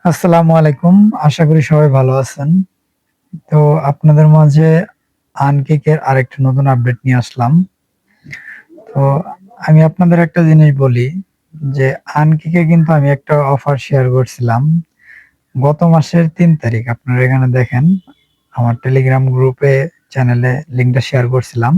আসসালামু আলাইকুম। আশা করি সবাই ভালো আছেন। তো আপনাদের মাঝে আনকিকের আরেকটা নতুন আপডেট নিয়ে আসলাম। তো আমি আপনাদের একটা জিনিস বলি যে আনকিকে কিন্তু আমি একটা অফার শেয়ার করছিলাম। গত মাসের ৩ তারিখ আপনারা এখানে দেখেন আমার টেলিগ্রাম গ্রুপে চ্যানেলে লিংকটা শেয়ার করছিলাম।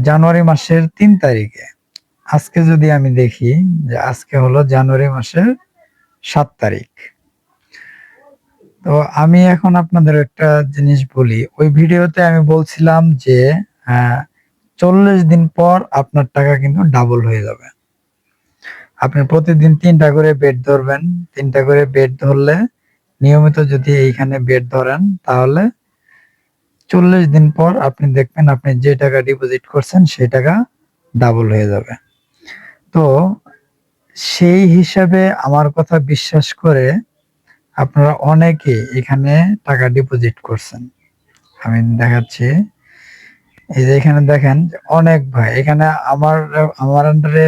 জানুয়ারি মাসের ৩ তারিখে। আজকে যদি আমি দেখি যে আজকে হলো জানুয়ারি মাসের ৭ তারিখ। তো আমি এখন আপনাদের একটা জিনিস বলি। ওই ভিডিওতে আমি বলছিলাম যে আ ৪০ দিন পর আপনার টাকা কিন্তু ডাবল হয়ে যাবে। আপনি প্রতিদিন ৩ টা করে বেট ধরবেন। ৩ টা করে বেট ধরলে নিয়মিত যদি এইখানে বেট ধরেন তাহলে ৪০ দিন পর আপনি দেখবেন আপনি যে টাকা ডিপোজিট করছেন সেই টাকা ডাবল হয়ে যাবে। তো সেই হিসাবে আমার কথা বিশ্বাস করে আপনারা অনেকে এখানে টাকা ডিপোজিট করছেন। আমি দেখাচ্ছি। এই যে এখানে দেখেন অনেক ভাই এখানে আমার আন্ডারে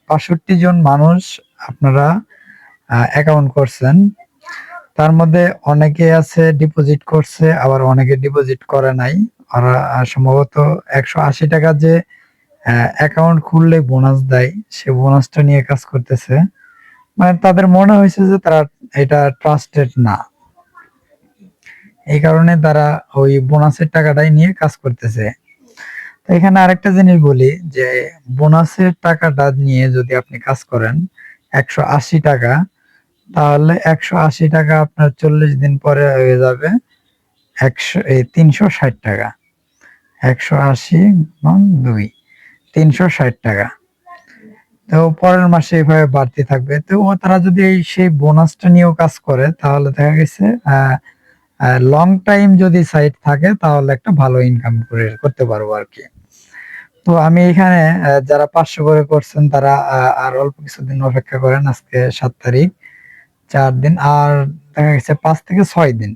৬২ জন মানুষ আপনারা অ্যাকাউন্ট করছেন। তার মধ্যে অনেকে আছে ডিপোজিট করছে আবার অনেকে ডিপোজিট করে নাই। ওরা সম্ভবত ৳১৮০ যে অ্যাকাউন্ট খুললে বোনাস দেয় সে বোনাসটা নিয়ে কাজ করতেছে। মানে তাদের মনে হয়েছে যে তারা এটা ট্রাস্টেড না। এই কারণে তারা ওই বোনাসের টাকাটাই নিয়ে কাজ করতেছে। তো এখানে আরেকটা জিনিস বলি যে বোনাসের টাকাটা নিয়ে যদি আপনি কাজ করেন ৳১৮০ তাহলে ৳১৮০ আপনার ৪০ দিন পরে হয়ে যাবে ৳৩৬০ ১৮০ গুণন ২ ৳৩৬০ তো পরের মাসে এভাবে বাড়তে থাকবে। তো তারা যদি সেই বোনাসটা নিয়েও কাজ করে তাহলে দেখা গেছে লং টাইম যদি সাইট থাকে তাহলে একটা ভালো ইনকাম করতে পারবো আরকি। তো আমি এখানে যারা ৫০০ করে করছেন তারা আর অল্প কিছুদিন অপেক্ষা করেন। আজকে ৭ তারিখ। ৪ দিন আর দেখা গেছে ৫ থেকে ৬ দিন।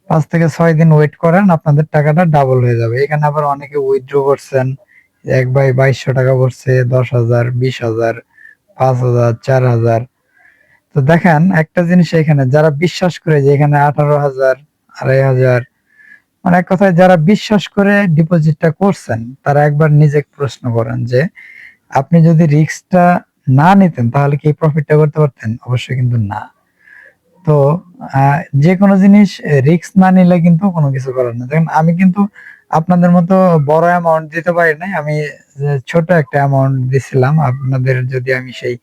৫ থেকে ৬ দিন ওয়েট করেন আপনাদের টাকাটা ডাবল হয়ে যাবে। এখানে আবার অনেকে উইথড্র করছেন। এক ভাই ৳২২০০ ভরছে ১০,০০০, ২০,০০০, ৫,০০০, ৪,০০০। তো দেখেন একটা জিনিস এখানে যারা বিশ্বাস করে যে এখানে ১৮,০০০, ২,৫০০ মানে এক কথায় যারা বিশ্বাস করে ডিপোজিটটা করছেন তারা একবার নিজেকে প্রশ্ন করেন যে আপনি যদি রিস্কটা না নিতেন তাহলে কি এই প্রফিটটা করতে পারতেন? অবশ্যই কিন্তু না। তো আ যেকোনো জিনিস রিস্ক না নিলে কিন্তু কোনো কিছু করার না। দেখেন আমি কিন্তু আপনাদের মতো বড় অ্যামাউন্ট দিতে পারি নাই। আমি ছোট একটা অ্যামাউন্ট দিছিলাম। আপনাদের যদি আমি সেই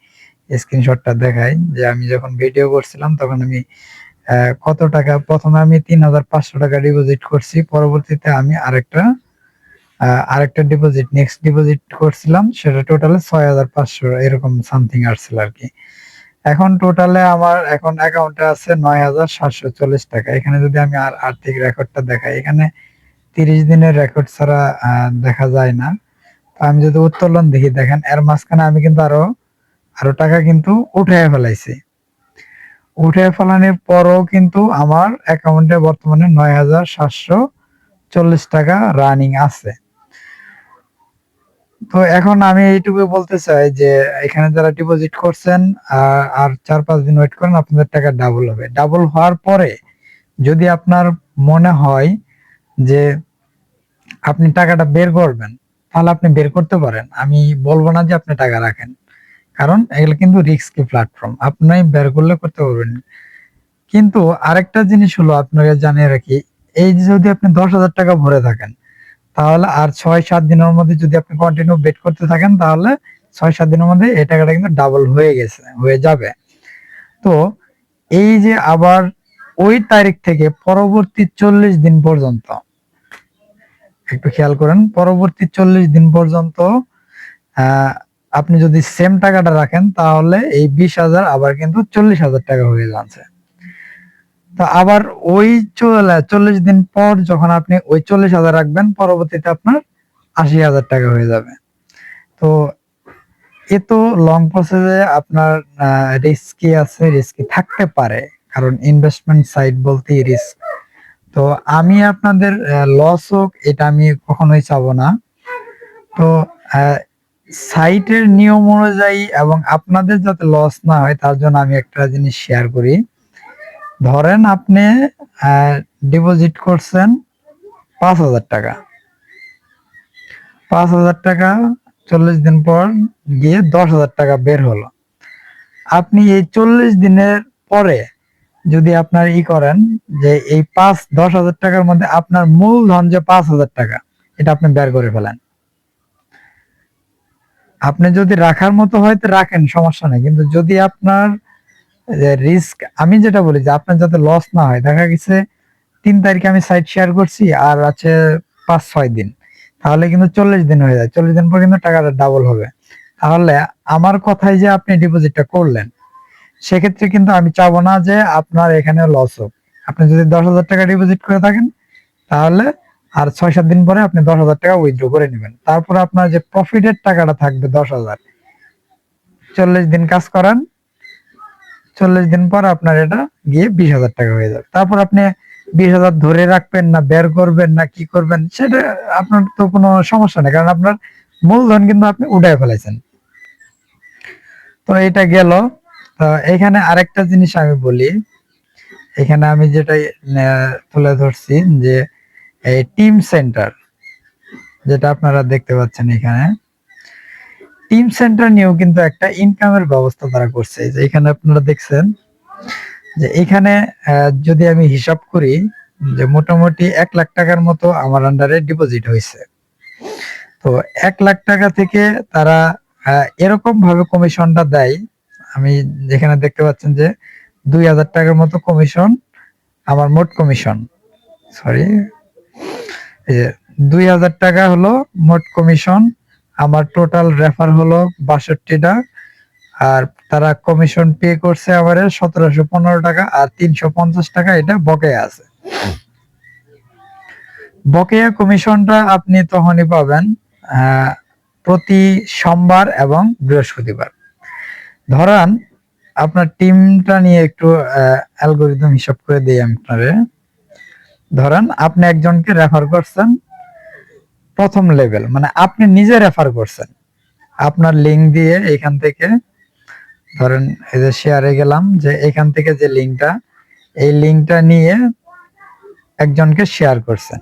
স্ক্রিনশটটা দেখাই যে আমি যখন ভিডিও করছিলাম তখন আমি কত টাকা ১ম এ আমি ৳৩,৫০০ ডিপোজিট করছি। পরবর্তীতে আমি আরেকটা নেক্সট ডিপোজিট করছিলাম সেটা টোটালে ৬,৫০০ এরকম সামথিং আসছিল আরকি। এখন টোটালে আমার এখন অ্যাকাউন্টে আছে ৳৯,৭৪০। এখানে যদি আমি আর্থিক রেকর্ডটা দেখাই, এখানে ৩০ দিনের রেকর্ড ছাড়া দেখা যায় না। তো আমি যদি উত্তোলন দেখি দেখেন এর মাঝখানে আমি কিন্তু আরো টাকা কিন্তু উঠাইয়া ফেলাইছি। উঠাইয়া ফেলানোর পরও কিন্তু আমার অ্যাকাউন্টে বর্তমানে ৳৯,৭৪০ রানিং আছে। তো এখন আমি এইটুকুই বলতে চাই যে এখানে যারা ডিপোজিট করছেন আর ৪-৫ দিন ওয়েট করেন আপনাদের টাকা ডাবল হবে। ডাবল হওয়ার পরে যদি আপনার মনে হয় যে আপনি টাকাটা বের করবেন, তাহলে আপনি বের করতে পারেন। আমি বলব না যে আপনি টাকা রাখেন। কারণ এগুলো কিন্তু রিস্কি প্ল্যাটফর্ম। আপনি বের করলে করতে পারবেন। কিন্তু আরেকটা জিনিস হলো আপনাকে জানিয়ে রাখি, এই যে যদি আপনি ৳১০,০০০ ভরে থাকেন তাহলে আর ৬-৭ দিনের মধ্যে যদি আপনি কন্টিনিউ বেট করতে থাকেন তাহলে ৬-৭ দিনের মধ্যে এই টাকাটা কিন্তু ডাবল হয়ে যাবে। তো এই যে আবার ওই তারিখ থেকে পরবর্তী ৪০ দিন পর্যন্ত একটু খেয়াল করেন, পরবর্তী ৪০ দিন পর্যন্ত আ আপনি যদি সেম টাকাটা রাখেন তাহলে এই ২০,০০০ আবার কিন্তু ৳৪০,০০০ হয়ে যাচ্ছে। তো আবার ওই ৪০ দিন পর যখন আপনি ওই ৪০,০০০ রাখবেন পরবর্তীতে আপনার ৳৮০,০০০ হয়ে যাবে। তো এ তো লং প্রসেস এ আপনার রিস্কি থাকতে পারে। কারণ ইনভেস্টমেন্ট সাইট বলতেই রিস্ক। তো আমি আপনাদের লস হোক এটা আমি কখনোই চাবো না। তো আ সাইটের নিয়ম অনুযায়ী এবং আপনাদের যাতে লস না হয় তার জন্য আমি একটা জিনিস শেয়ার করি। ধরেন আপনি ডিপোজিট করছেন ৫,০০০ টাকা। ৫,০০০ টাকা ৪০ দিন পর গিয়ে ১০,০০০ টাকা বের হলো। আপনি এই ৪০ দিনের পরে যদি আপনার করেন যে এই ১০,০০০ টাকার মধ্যে আপনার মূলধন যে ৫,০০০ টাকা, এটা আপনি বের করে ফেলেন। আপনি যদি রাখার মতো হয় তো রাখেন, সমস্যা নেই। কিন্তু যদি আপনার রিস্ক, আমি যেটা বলি যে আপনার যাতে লস না হয়, দেখা গেছে ৩ তারিখে আমি সাইট শেয়ার করছি আর আছে ৫-৬ দিন, তাহলে কিন্তু ৪০ দিন হয়ে যায়। ৪০ দিন পর কিন্তু টাকাটা ডাবল হবে। তাহলে আমার কথায় যে আপনি ডিপোজিটটা করলেন, সেক্ষেত্রে কিন্তু আমি চাবো না যে আপনার এখানে লস হোক। আপনি যদি ১০,০০০ টাকা ডিপোজিট করে থাকেন, তাহলে আর ৬-৭ দিন পরে আপনি ১০,০০০ টাকা উইথড্র করে নেবেন। তারপর আপনার যে প্রফিটের টাকাটা থাকবে ১০,০০০, ৪০ দিন কাজ করান, ৪০ দিন পর আপনার এটা গিয়ে ২০,০০০ টাকা হয়ে যাবে। তারপর আপনি ২০,০০০ ধরে রাখবেন না বের করবেন না কি করবেন, সেটা আপনার তো কোনো সমস্যা নেই, কারণ আপনার মূলধন কিন্তু আপনি উঠায় ফেলাইছেন। তো এটা গেল। তো এখানে আরেকটা জিনিস আমি বলি, এখানে আমি যেটা তুলে ধরছি যে এই টিম সেন্টার, যেটা আপনারা দেখতে পাচ্ছেন এখানে, টিম সেন্টার নিয়েও কিন্তু একটা ইনকামের ব্যবস্থা তারা করছে। যে এখানে আপনারা দেখছেন যে এখানে যদি আমি হিসাব করি যে মোটামুটি ১,০০,০০০ টাকার মতো আমার আন্ডারে ডিপোজিট হয়েছে। তো ১,০০,০০০ টাকা থেকে তারা এরকম ভাবে কমিশনটা দেয়। আমি যেখানে দেখতে পাচ্ছেন যে ২,০০০ টাকার মতো কমিশন, আমার মোট কমিশন, সরি, এই যে ২,০০০ টাকা হলো মোট কমিশন। আমার টোটাল রেফার হলো ৬২টা, আর তারা কমিশন পে করছে আমারে ১৭১৫ টাকা, আর ৩৫০ টাকা এটা বকেয়া আছে। বকেয়া কমিশনটা আপনি তখনই পাবেন প্রতি সোমবার এবং বৃহস্পতিবার। ধরান আপনার টিমটা নিয়ে একটু অ্যালগরিদম হিসাব করে দিই আপনারে। ধরেন আপনি একজনকে রেফার করছেন প্রথম লেভেল, মানে আপনি নিজে রেফার করছেন আপনার লিঙ্ক দিয়ে। এখান থেকে ধরেন এই যে শেয়ারে গেলাম, যে এখান থেকে যে লিঙ্কটা, এই লিঙ্কটা নিয়ে একজনকে শেয়ার করছেন।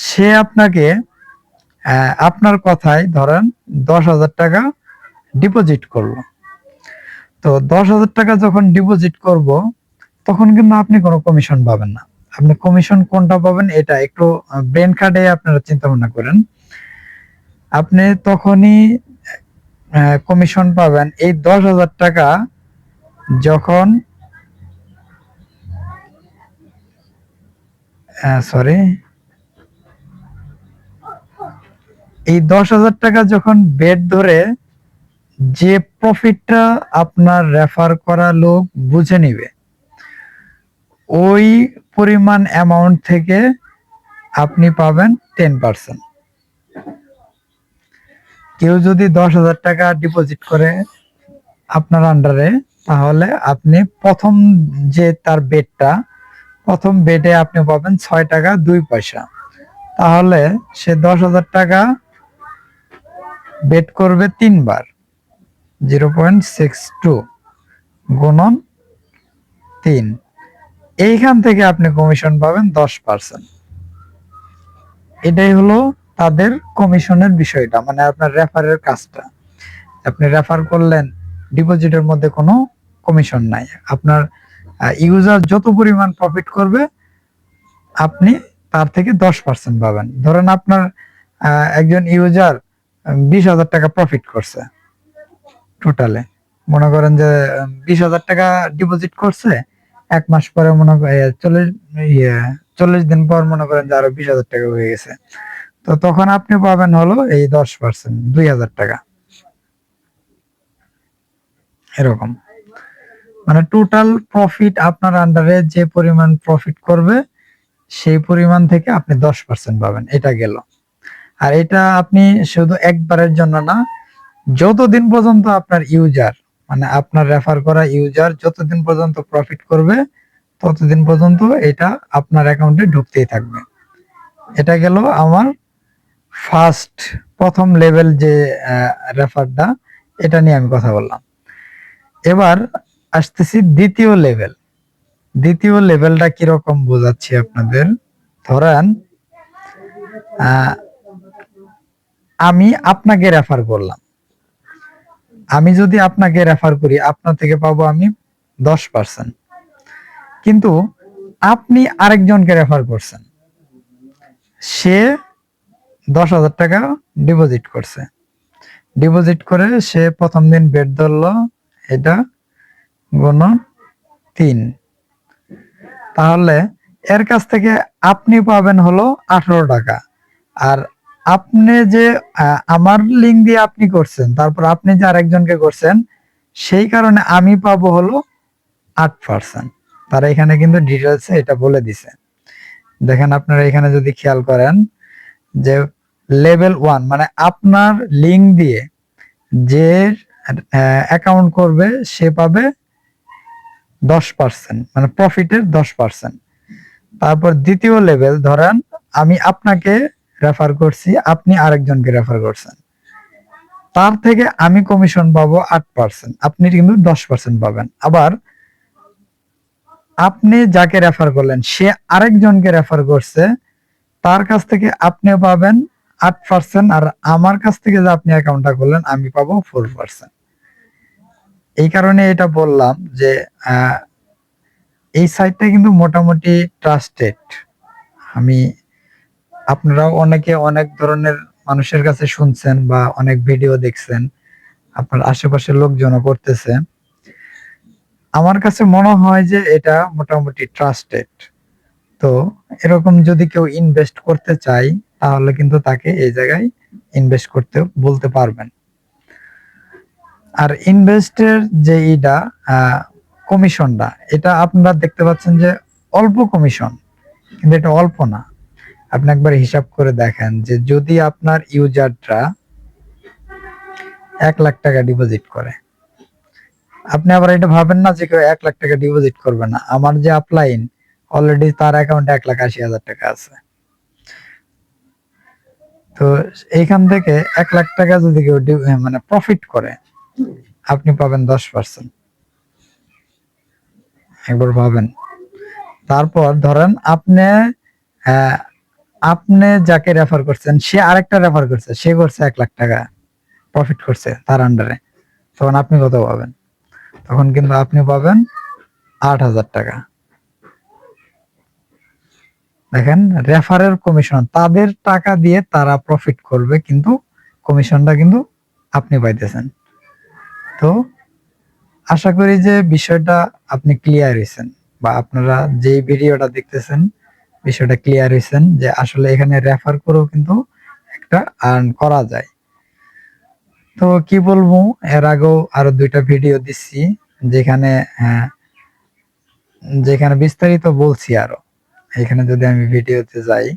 সে আপনাকে আপনার কথায় ধরেন ১০,০০০ টাকা ডিপোজিট করলো। তো ১০,০০০ টাকা যখন ডিপোজিট করব, তখন কিন্তু আপনি কোনো কমিশন পাবেন না। আপনি কমিশন কোনটা পাবেন এটা একটু ব্রেন খাটিয়ে আপনারা চিন্তা ভাবনা করেন। আপনি তখনই কমিশন পাবেন এই ১০,০০০ টাকা যখন, সরি, এই ১০,০০০ টাকা যখন বেড ধরে যে প্রফিটটা আপনার রেফার করা লোক বুঝে নিবে, ওই পরিমাণ অ্যামাউন্ট থেকে আপনি পাবেন 10%। কেউ যদি ১০,০০০ টাকা ডিপোজিট করে আপনার আন্ডারে, তাহলে আপনি প্রথম যে তার বেডটা, প্রথম বেডে আপনি পাবেন ৬ টাকা ২ পয়সা। তাহলে সে ১০,০০০ টাকা বেড করবে ৩ বার, 0.62 গুণন ৩, এইখান থেকে আপনি কমিশন পাবেন 10%। এটাই হলো তাদের কমিশনের বিষয়টা, মানে আপনার রেফারের কাজটা। আপনি রেফার করলেন, ডিপোজিটের মধ্যে কোনো কমিশন নাই। আপনার ইউজার যত পরিমাণ প্রফিট করবে আপনি তার থেকে 10% পাবেন। ধরেন আপনার একজন ইউজার ২০,০০০ টাকা প্রফিট করছে টোটালে, মনে করেন যে ২০,০০০ টাকা ডিপোজিট করছে, ১ মাস পরে মনে করেন ৪০ দিন পর মনে করেন যে আরো ২০,০০০ টাকা হয়ে গেছে। তো তখন আপনি পাবেন হলো এই 10%, ২,০০০ টাকা, এরকম। মানে টোটাল প্রফিট আপনার আন্ডারে যে পরিমাণ প্রফিট করবে, সেই পরিমাণ থেকে আপনি 10% পাবেন। এটা গেল। আর এটা আপনি শুধু একবারের জন্য না, যতদিন পর্যন্ত আপনার ইউজার, মানে আপনার রেফার করা ইউজার যতদিন পর্যন্ত প্রফিট করবে, ততদিন পর্যন্ত এটা আপনার অ্যাকাউন্টে ঢুকতেই থাকবে। এটা গেল আমার ফার্স্ট প্রথম লেভেল যে রেফারটা, এটা নিয়ে আমি কথা বললাম। এবার আসতেছি দ্বিতীয় লেভেল। দ্বিতীয় লেভেলটা কিরকম বোঝাচ্ছি আপনাদের। ধরেন আমি আপনাকে রেফার করলাম, আমি যদি আপনাকে রেফার করি আপনার থেকে পাবো আমি 10%, কিন্তু আপনি আরেকজনকে রেফার করছেন, সে 10,000 টাকা ডিপোজিট করছে। ডিপোজিট করে সে প্রথম দিন বেড ধরলো, এটা গুণন 3, তাহলে এর কাছ থেকে আপনি পাবেন হলো 18 টাকা। আর আপনি যে আমার লিঙ্ক দিয়ে আপনি করছেন, তারপর আপনি যে আরেকজনকে করছেন, সেই কারণে আমি পাবো হলো 8%। তারা এখানে কিন্তু ডিটেলসে এটা বলে দিছে। দেখেন আপনারা এখানে যদি খেয়াল করেন যে লেভেল 1 মানে আপনার লিঙ্ক দিয়ে যে অ্যাকাউন্ট করবে সে পাবে 10%, মানে প্রফিটের 10%। তারপর দ্বিতীয় লেভেল, ধরেন আমি আপনাকে রেফার করছি, আপনি আরেকজনকে রেফার করছেন, তার থেকে আমি কমিশন পাবো 8%, আপনি কিন্তু 10% পাবেন। আবার আপনি যাকে রেফার করলেন সে আরেকজনকে রেফার করছে, তার কাছ থেকে আপনিও পাবেন 8%, আর আমার কাছ থেকে যে আপনি অ্যাকাউন্টটা করলেন আমি পাবো 4%। এই কারণে এটা বললাম যে এই সাইটটা কিন্তু মোটামুটি ট্রাস্টেড। আমি আপনারাও অনেকে অনেক ধরনের মানুষের কাছে শুনছেন বা অনেক ভিডিও দেখছেন, আপনার আশেপাশের লোকজনও করতেছে। আমার কাছে মনে হয় যে এটা মোটামুটি ট্রাস্টেড। তো এরকম যদি কেউ ইনভেস্ট করতে চায় তাহলে কিন্তু তাকে এই জায়গায় ইনভেস্ট করতে বলতে পারবেন। আর ইনভেস্টের যে এটা কমিশনটা, এটা আপনারা দেখতে পাচ্ছেন যে অল্প কমিশন, কিন্তু এটা অল্প না। আপনি একবার হিসাব করে দেখেন যে যদি আপনার ইউজাররা 1 লাখ টাকা ডিপোজিট করে, আপনি আবার এটা ভাবেন না যে কেউ 1 লাখ টাকা ডিপোজিট করবে না। আমার যে আপলাইন অলরেডি তার অ্যাকাউন্টে 1,80,000 টাকা আছে। তো এইখান থেকে 1 লাখ টাকা যদি কেউ মানে প্রফিট করে, আপনি পাবেন 10%। একবার ভাবেন। তারপর ধরেন আপনি যাকে রেফার করছেন সে আরেকটা রেফার করছে, সে করছে 1 লাখ টাকা প্রফিট করছে তার আন্ডারে, তখন আপনি কত পাবেন? তখন কিন্তু আপনি পাবেন 8,000 টাকা। দেখেন, রেফারের কমিশন, তাদের টাকা দিয়ে তারা প্রফিট করবে, কিন্তু কমিশনটা কিন্তু আপনি পাইতেছেন। তো আশা করি যে বিষয়টা আপনি ক্লিয়ার হয়েছেন, বা আপনারা যে ভিডিওটা দেখতেছেন বিষয়টা ক্লিয়ার হয়েছেন যে আসলে এখানে রেফার করেও কিন্তু একটা আর্ন করা যায়। তো কি বলবো, এর আগেও আরো 2টা ভিডিও দিচ্ছি যেখানে যেখানে বিস্তারিত বলছি আরো। এখানে যদি আমি ভিডিওতে যাই,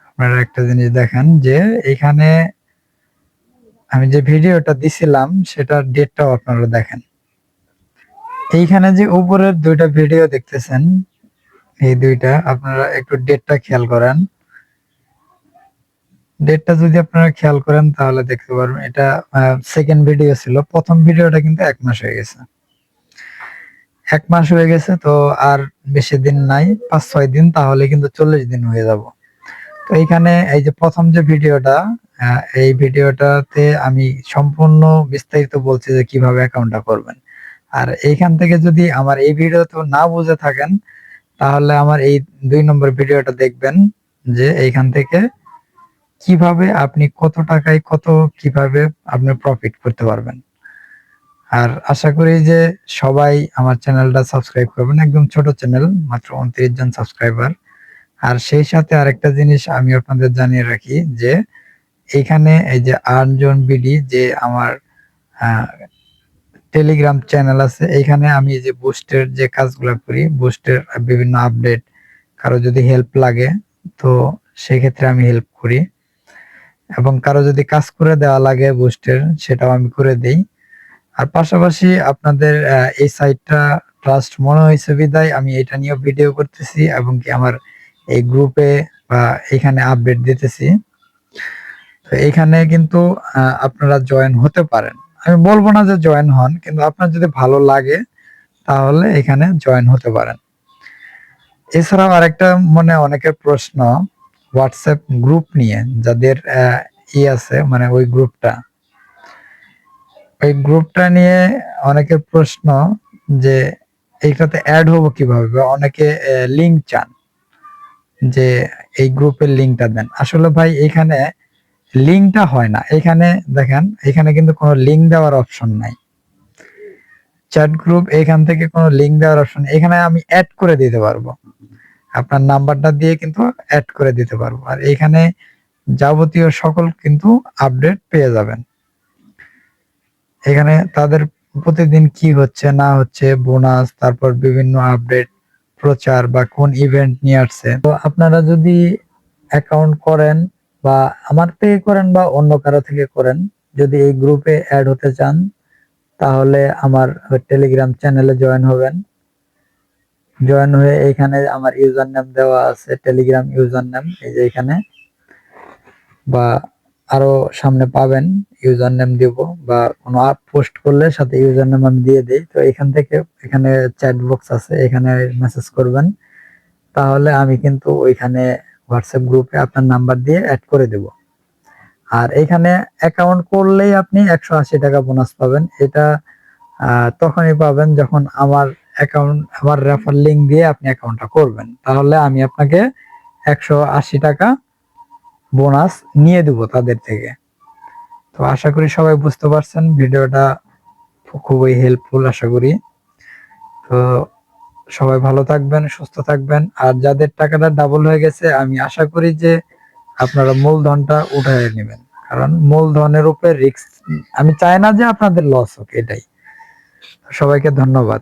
আপনারা একটা জিনিস দেখেন যে এখানে আমি যে ভিডিওটা দিছিলাম সেটার ডেটটাও আপনারা দেখেন। এইখানে যে উপরের 2টা ভিডিও দেখতেছেন, এই 2টা আপনারা একটু ডেটটা খেয়াল করেন। ডেটটা যদি আপনারা খেয়াল করেন তাহলে দেখতে পারবেন এটা সেকেন্ড ভিডিও ছিল। প্রথম ভিডিওটা কিন্তু 1 মাস হয়ে গেছে। 1 মাস হয়ে গেছে, তো আর বেশি দিন নাই, 5-6 দিন, তাহলে কিন্তু 40 দিন হয়ে যাব। তো এইখানে এই যে প্রথম যে ভিডিওটা, এই ভিডিওটাতে আমি সম্পূর্ণ বিস্তারিত বলছি যে কিভাবে অ্যাকাউন্টটা করবেন। আর এইখান থেকে যদি আমার এই ভিডিওতে না বুঝে থাকেন তাহলে আমার এই 2 নম্বর ভিডিওটা দেখবেন, যে এইখান থেকে কিভাবে আপনি কত টাকায় কিভাবে আপনি প্রফিট করতে পারবেন। আর আশা করি যে সবাই আমার চ্যানেলটা সাবস্ক্রাইব করবেন। একদম ছোট চ্যানেল, মাত্র 29 জন সাবস্ক্রাইবার। আর সেই সাথে আরেকটা জিনিস আমি আপনাদের জানিয়ে রাখি যে এইখানে এই যে আর্নজন বিডি যে আমার টেলিগ্রাম চ্যানেল আছে, এইখানে আমি এই যে বুস্টের যে কাজগুলো করি, বুস্টের বিভিন্ন আপডেট, কারো যদি হেল্প লাগে তো সেক্ষেত্রে আমি হেল্প করি, এবং কারো যদি কাজ করে দেওয়া লাগে বুস্টের, সেটাও আমি করে দেই। আর পাশাপাশি আপনাদের এই সাইটটা ট্রাস্ট মনে হয়েছে বিদায় আমি এটা নিয়েও ভিডিও করতেছি, এবং কি আমার এই গ্রুপে বা এখানে আপডেট দিতেছি। তো এখানে কিন্তু আপনারা জয়েন হতে পারেন। আমি বলবো না যে জয়েন হন, কিন্তু আপনার যদি ভালো লাগে তাহলে এখানে জয়েন হতে পারেন। এছাড়াও আরেকটা মনে অনেকের প্রশ্ন হোয়াটসঅ্যাপ গ্রুপ নিয়ে, যাদের আছে মানে ওই গ্রুপটা নিয়ে অনেকের প্রশ্ন যে এইটাতে অ্যাড হবো কিভাবে, বা অনেকে লিংক চান যে এই গ্রুপের লিংকটা দেন। আসলে ভাই এখানে লিংকটা হয় না। এখানে দেখেন, এখানে কিন্তু কোনো লিংক দেওয়ার অপশন নাই। চ্যাট গ্রুপ, এখান থেকে কোনো লিংক দেওয়ার অপশন, এখানে আমি অ্যাড করে দিতে পারবো, আপনার নাম্বারটা দিয়ে কিন্তু অ্যাড করে দিতে পারবো। আর এখানে যাবতীয় সকল কিন্তু আপডেট পেয়ে যাবেন। এখানে তাদের প্রতিদিন কি হচ্ছে না হচ্ছে, বোনাস, তারপর বিভিন্ন আপডেট, প্রচার বা কোন ইভেন্ট নিয়ে আসছে। তো আপনারা যদি অ্যাকাউন্ট করেন বা আমার থেকে করেন বা অন্য কারো থেকে করেন, যদি এই গ্রুপে অ্যাড হতে চান তাহলে আমার টেলিগ্রাম চ্যানেলে জয়েন হবেন। জয়েন হয়ে এখানে আমার ইউজার নেম দেওয়া আছে, টেলিগ্রাম ইউজার নেম, এই যে এখানে, বা আরো সামনে পাবেন ইউজার নেম দিব, বা কোনো অ্যাপ পোস্ট করলে সাথে ইউজার নেম আমি দিয়ে দিই। তো এখান থেকে এখানে চ্যাট বক্স আছে, এখানে মেসেজ করবেন, তাহলে আমি কিন্তু ওইখানে হোয়াটসঅ্যাপ গ্রুপে আপনার নাম্বার দিয়ে অ্যাড করে দেব। আর এখানে অ্যাকাউন্ট করলেই আপনি 180 টাকা বোনাস পাবেন। এটা তখনই পাবেন যখন আমার রেফার লিংক দিয়ে আপনি অ্যাকাউন্টটা করবেন, তাহলে আমি আপনাকে 180 টাকা বোনাস নিয়ে দেব তাদের থেকে। তো আশা করি সবাই বুঝতে পারছেন, ভিডিওটা খুবই হেল্পফুল আশা করি। তো সবাই ভালো থাকবেন, সুস্থ থাকবেন। আর যাদের টাকাটা ডাবল হয়ে গেছে, আমি আশা করি যে আপনারা মূলধনটা উঠায় নেবেন, কারণ মূলধনের উপরে রিস্ক, আমি চাই না যে আপনাদের লস হোক, এটাই। সবাইকে ধন্যবাদ।